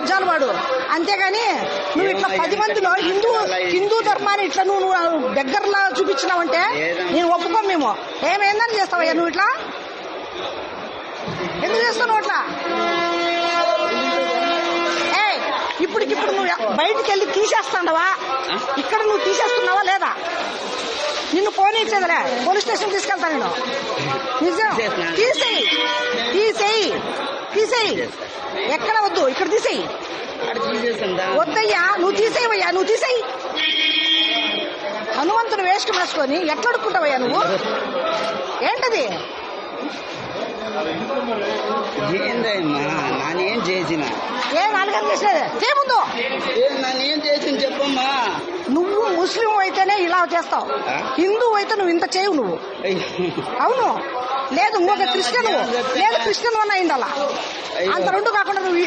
పద్యాలు వాడు, అంతేగాని నువ్వు ఇట్లా 10 మందిలో హిందూ ధర్మాన్ని ఇట్లా నువ్వు దగ్గరలా చూపించినావంటే నేను ఒప్పుకోం. మేము ఏమైందని చేస్తావయ్యా నువ్వు ఇట్లా? ఎందుకు చేస్తావు అట్లా? ఇప్పటికిప్పుడు నువ్వు బయటికి వెళ్ళి తీసేస్తాండవా? ఇక్కడ నువ్వు తీసేస్తున్నావా లేదా? నిన్ను పోనీచ్చేదిలే, పోలీస్ స్టేషన్ తీసుకెళ్తా నేను. నిజం, తీసేయి. ఎక్కడ వద్దు, ఇక్కడ తీసేయి. వద్దయ్యా, నువ్వు తీసేవయ్యా, నువ్వు తీసేయి. హనుమంతుని వేషం వేసుకొని ఎట్లా అడుక్కుంటావయ్యా నువ్వు? ఏంటది? ఏందమ్మా నానేం చేసిన? ఏం అలాగని చేసినది? ఏముందో నేనేం చేసిన చెప్పమ్మా. నువ్వు ముస్లిం అయితేనే ఇలా చేస్తావు, హిందూ అయితే నువ్వు ఇంత చేయవు నువ్వు. అవును, లేదు ఇంకొక క్రిస్టియన్, లేదు క్రిస్టియన్ వల్ల అయిందలా. అంత రెండు కాకుండా నువ్వు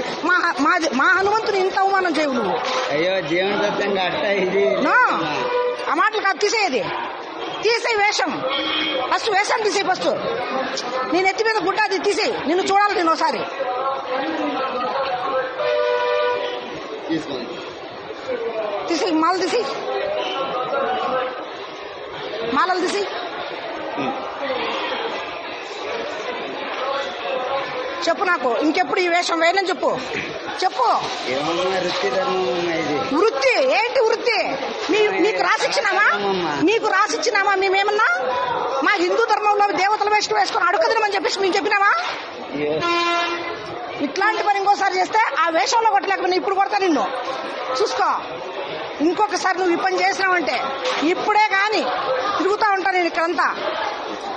మా హనుమంతుని ఇంత అవమానం చేయవు నువ్వు. అయ్యో జీవనదత్తంగా అట్ట ఇది ఆ మాటలు కాదు, తీసేది. తీసేయి వేషం, ఫస్ట్ వేషం తీసేయి. ఫస్ట్ నేను ఎత్తి మీద గుడ్డ అది తీసేయి. నిన్ను చూడాలి నేను ఒకసారి. తీసేయి, మాలలు తీసేయి, మాలలు తీసేయి. చెప్పు నాకు, ఇంకెప్పుడు ఈ వేషం వేయనని చెప్పు. వృత్తి ఏంటి? వృత్తి నీకు రాసిచ్చినామా? మేమేమన్నా మా హిందూ ధర్మంలో దేవతల వేషం వేసుకొని అడుగుదనమని చెప్పేసి మేము చెప్పినామా? ఇట్లాంటి పని ఇంకోసారి చేస్తే ఆ వేషంలో కొట్టలేకపోయినా ఇప్పుడు కొడతా నిన్ను, చూసుకో. ఇంకొకసారి నువ్వు ఈ పని చేసినావంటే ఇప్పుడే కానీ తిరుగుతా ఉంటా నేను ఇక్కడంతా.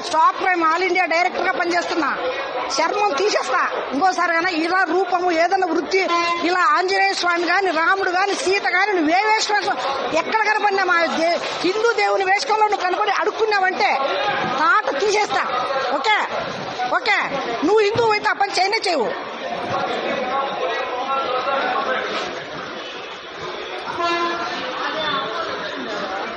Stock prime all India director గా పనిచేస్తున్నా. చర్మం తీసేస్తా ఇంకోసారి. కానీ ఇలా రూపము ఏదన్నా వృత్తి, ఇలా ఆంజనేయ స్వామి గాని, రాముడు గాని, సీత గాని నువ్వే వేషం ఎక్కడ కనపడినా మా హిందూ దేవుని వేషంలో నువ్వు కనపడి అడుక్కున్నావంటే తాట తీసేస్తా. ఓకే, నువ్వు హిందూ అయితే ఆ పని చేయనే చేయవు.